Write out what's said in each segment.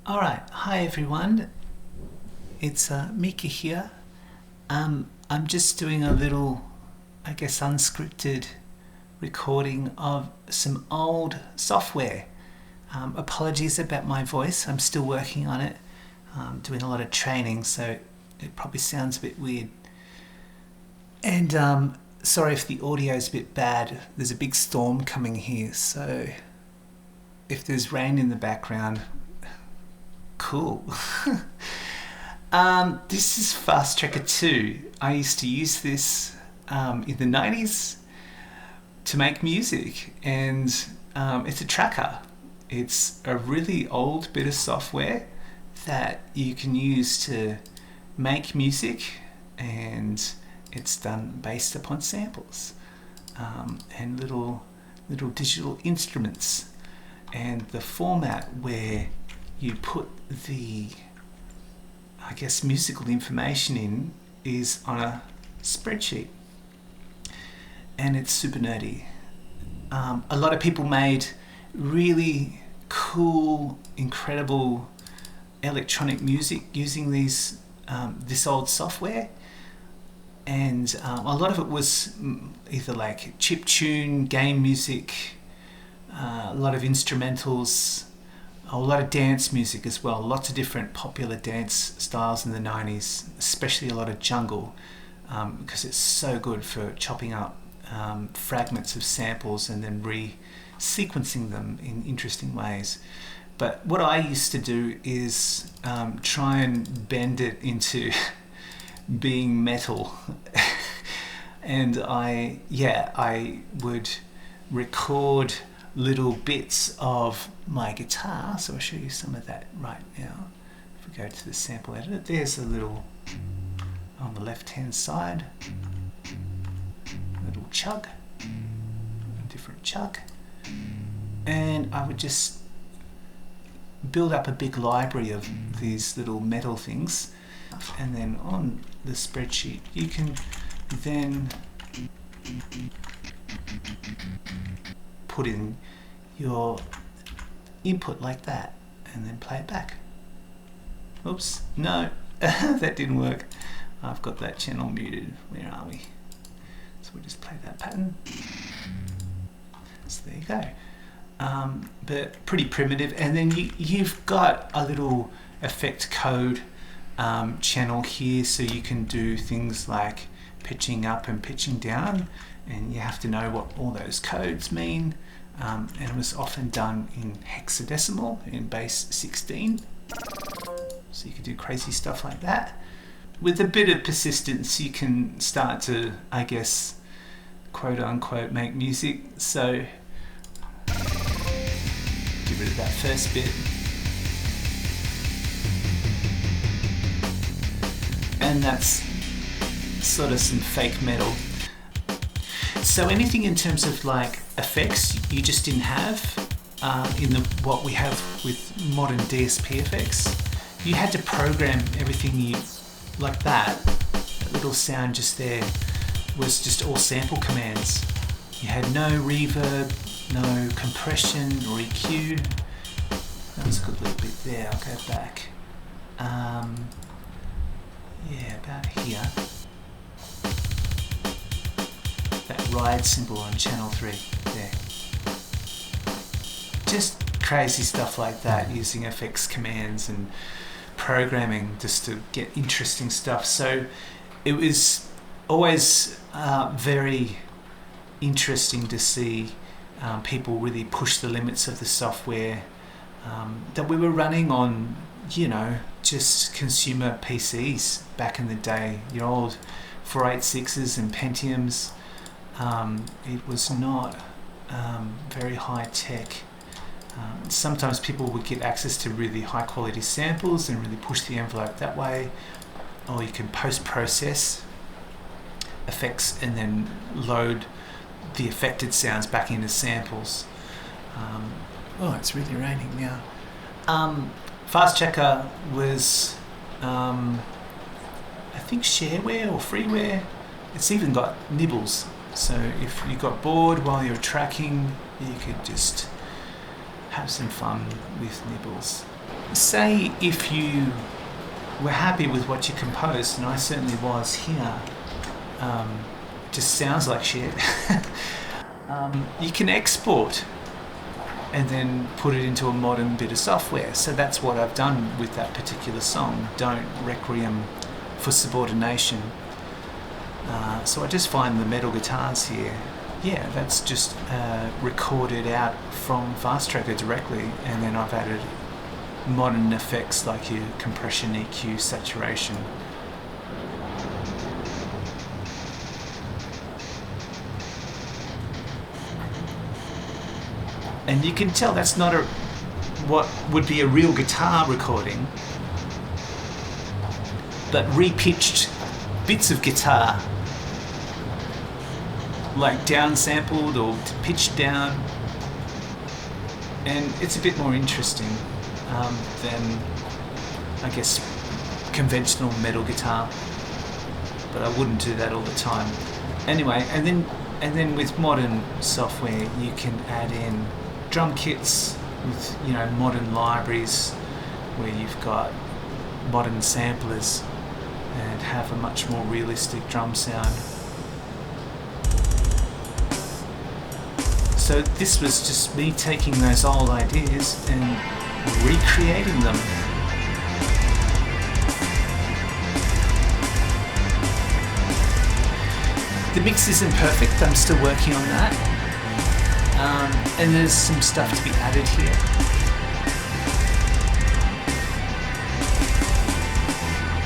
Alright, hi everyone. It's Mika here. I'm just doing a little, unscripted recording of some old software. Apologies about my voice, I'm still working on it. Doing a lot of training, so it probably sounds a bit weird. And sorry if the audio is a bit bad. There's a big storm coming here, so if there's rain in the background, cool. This is Fast Tracker 2. I used to use this in the 90s to make music, and it's a tracker. It's a really old bit of software that you can use to make music, and it's done based upon samples and little digital instruments, and the format where you put the musical information in is on a spreadsheet, and it's super nerdy. A lot of people made really cool, incredible electronic music using this old software, and a lot of it was either like chiptune, game music, a lot of instrumentals, a lot of dance music as well. Lots of different popular dance styles in the 90s, especially a lot of jungle, because it's so good for chopping up fragments of samples and then re-sequencing them in interesting ways. But what I used to do is try and bend it into being metal. And I would record little bits of my guitar, so I'll show you some of that right now. If we go to the sample editor, there's a little, on the left hand side, little chug, a different chug, and I would just build up a big library of these little metal things, and then on the spreadsheet you can then put in your input like that and then play it back. Oops, no, that didn't work. I've got that channel muted. Where are we? So we'll just play that pattern. So there you go. But pretty primitive. And then you've got a little effect code channel here, so you can do things like pitching up and pitching down, and you have to know what all those codes mean. And it was often done in hexadecimal, in base 16. So you could do crazy stuff like that. With a bit of persistence, you can start to, quote unquote, make music. So get rid of that first bit. And that's sort of some fake metal. So anything in terms of like effects you just didn't have in what we have with modern DSP effects. You had to program everything like that. That little sound just there was just all sample commands. You had no reverb, no compression or EQ. That was a good little bit there. I'll go back. About here. That ride symbol on channel 3 there. Just crazy stuff like that, using FX commands and programming just to get interesting stuff. So it was always very interesting to see people really push the limits of the software that we were running on, just consumer PCs back in the day, your old 486s and Pentiums. It was not very high tech. Sometimes people would get access to really high quality samples and really push the envelope that way, or you can post-process effects and then load the affected sounds back into samples. It's really raining now. Fast Tracker was shareware or freeware. It's even got nibbles. So if you got bored while you were tracking, you could just have some fun with nibbles. say if you were happy with what you composed, and I certainly was here, just sounds like shit, you can export and then put it into a modern bit of software. So that's what I've done with that particular song, Don't Requiem for Subordination. So I just find the metal guitars here. Yeah, that's just recorded out from Fast Tracker directly, and then I've added modern effects like your compression, EQ, saturation. And you can tell that's not what would be a real guitar recording, but repitched bits of guitar, like downsampled or pitched down, and it's a bit more interesting than, I guess, conventional metal guitar. But I wouldn't do that all the time. Anyway, and then with modern software, you can add in drum kits with, you know, modern libraries where you've got modern samplers and have a much more realistic drum sound. So this was just me taking those old ideas and recreating them. The mix isn't perfect, I'm still working on that. And there's some stuff to be added here.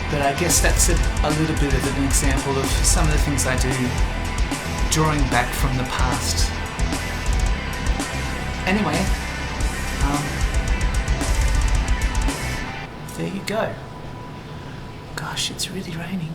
But I guess that's a little bit of an example of some of the things I do, drawing back from the past. Anyway, there you go. Gosh, it's really raining.